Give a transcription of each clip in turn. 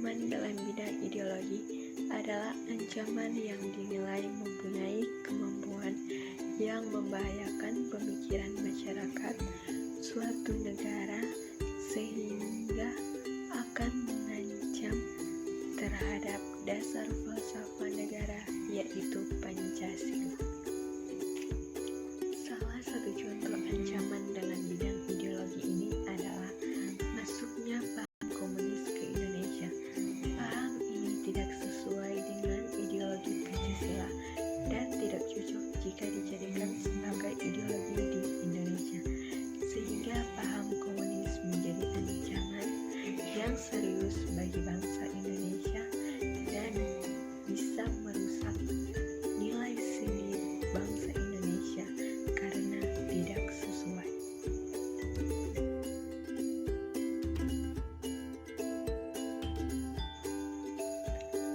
Ancaman dalam bidang ideologi adalah ancaman yang dinilai mempunyai kemampuan yang membahayakan pemikiran masyarakat suatu negara sehingga akan mengancam terhadap dasar falsafah negara, yaitu Pancasila. Salah satu contoh ancaman dalam bidang ideologi ini adalah masuknya paham komunis ke Indonesia. Paham ini tidak sesuai dengan ideologi Pancasila dan tidak cocok jika dijadikan sebagai ideologi di Indonesia, sehingga paham komunis menjadi ancaman yang serius bagi bangsa Indonesia dan bisa merusak nilai seni bangsa Indonesia karena tidak sesuai.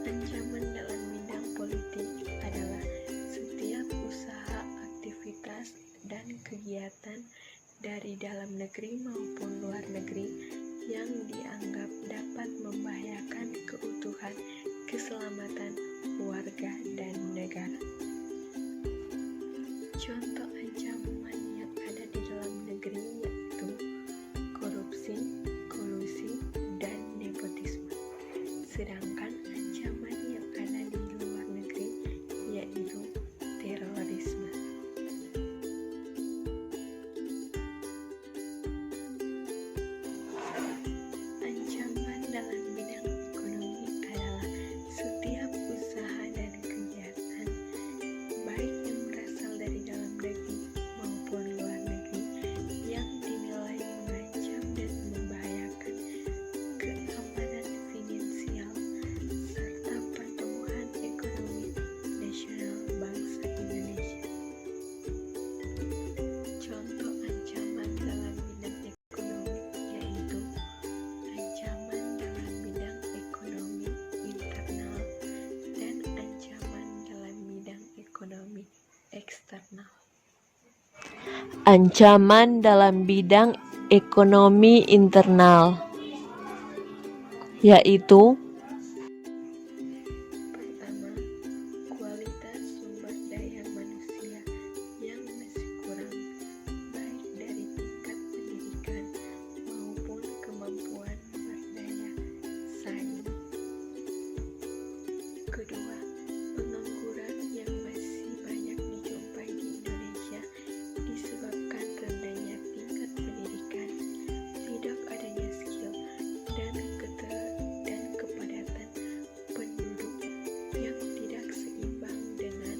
Ancaman dalam bidang politik adalah setiap usaha, aktivitas, dan kegiatan dari dalam negeri maupun luar negeri yang dianggap dapat membahayakan keutuhan, keselamatan warga dan negara. Contoh ancaman yang ada di dalam negeri yaitu korupsi, kolusi, dan nepotisme. Sedangkan ancaman yang ada di luar negeri yaitu terorisme. Ancaman dalam bidang ekonomi adalah setiap usaha dan kegiatan baik yang berasal dari dalam negeri maupun luar negeri yang dinilai mengancam dan membahayakan keamanan finansial serta pertumbuhan ekonomi nasional bangsa Indonesia. Contoh ancaman dalam bidang ekonomi yaitu ancaman dalam bidang ekonomi internal dan ancaman dalam bidang ekonomi eksternal. Ancaman dalam bidang ekonomi internal yaitu Pertama, kualitas sumber daya manusia yang masih kurang, baik dari tingkat pendidikan maupun kemampuan berdaya saing. Kedua, pengangguran yang masih banyak dijumpai di Indonesia disebabkan rendahnya tingkat pendidikan, tidak adanya skill, dan kepadatan penduduk yang tidak seimbang dengan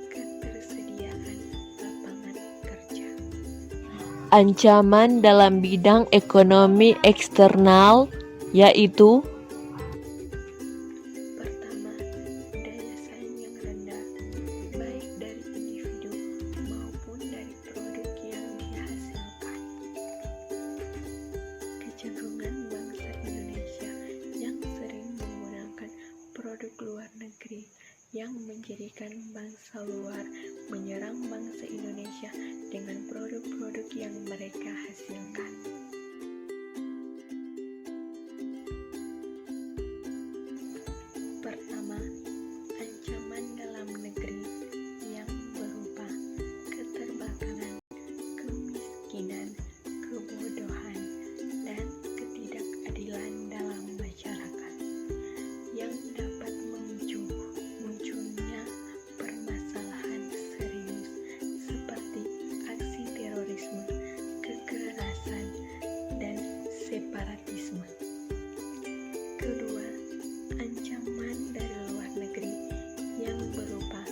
ketersediaan lapangan kerja. ancaman dalam bidang ekonomi eksternal yaitu Pertama, daya saing yang rendah, baik dari individu maupun dari produk yang dihasilkan. Kecenderungan bangsa Indonesia yang sering menggunakan produk luar negeri yang menjadikan bangsa luar menyerang bangsa Indonesia dengan produk-produk yang mereka hasilkan. Pertama, ancaman dalam negeri yang berupa keterbelakangan, kemiskinan, kebodohan, dan ketidakadilan dalam masyarakat yang dapat memicu munculnya permasalahan serius seperti aksi terorisme, kekerasan, dan separatisme. Kedua, ancaman dari luar negeri yang berupa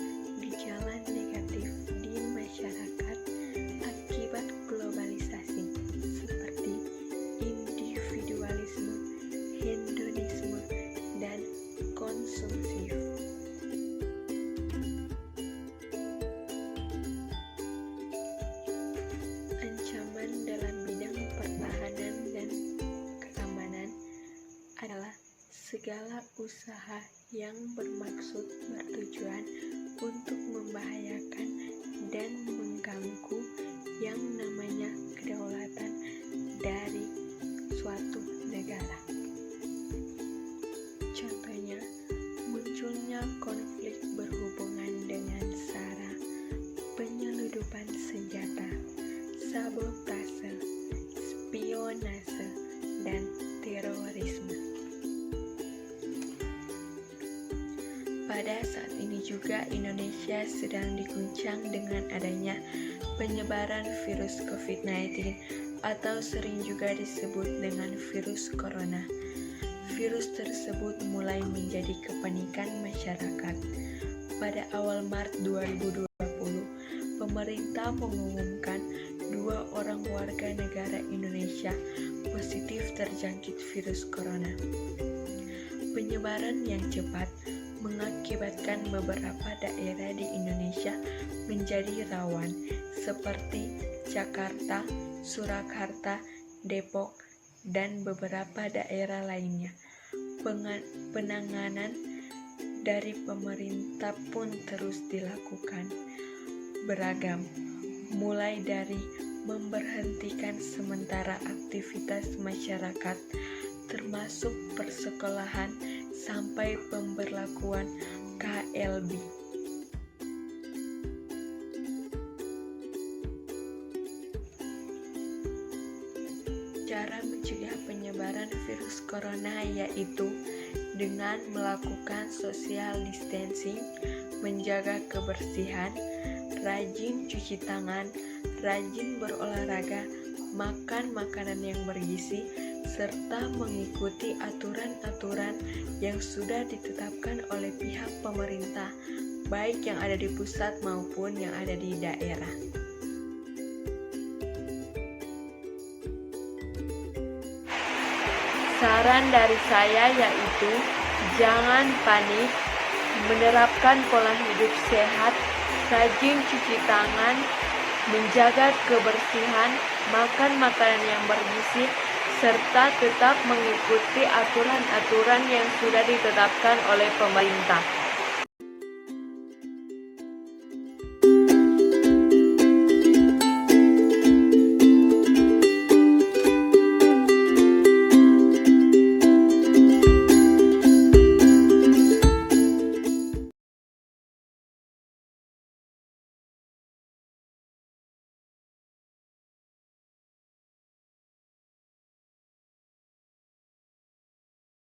gejala negatif di masyarakat akibat globalisasi seperti individualisme, hedonisme, dan konsumsif. Ancaman dalam bidang pertahanan dan keamanan adalah segala usaha yang bertujuan untuk membahayakan dan mengganggu yang namanya kedaulatan dari suatu negara. Pada saat ini juga Indonesia sedang diguncang dengan adanya penyebaran virus COVID-19 atau sering juga disebut dengan virus corona. Virus tersebut mulai menjadi kepanikan masyarakat. Pada awal Maret 2020, pemerintah mengumumkan 2 orang warga negara Indonesia positif terjangkit virus corona. Penyebaran yang cepat mengakibatkan beberapa daerah di Indonesia menjadi rawan seperti Jakarta, Surakarta, Depok, dan beberapa daerah lainnya. Penanganan dari pemerintah pun terus dilakukan beragam, mulai dari memberhentikan sementara aktivitas masyarakat termasuk persekolahan sampai pemberlakuan KLB. Cara mencegah penyebaran virus corona yaitu dengan melakukan social distancing, menjaga kebersihan, rajin cuci tangan, rajin berolahraga, makan makanan yang bergizi, serta mengikuti aturan-aturan yang sudah ditetapkan oleh pihak pemerintah, baik yang ada di pusat maupun yang ada di daerah. Saran dari saya yaitu jangan panik, menerapkan pola hidup sehat, rajin cuci tangan, menjaga kebersihan, makan makanan yang bergizi, serta tetap mengikuti aturan-aturan yang sudah ditetapkan oleh pemerintah.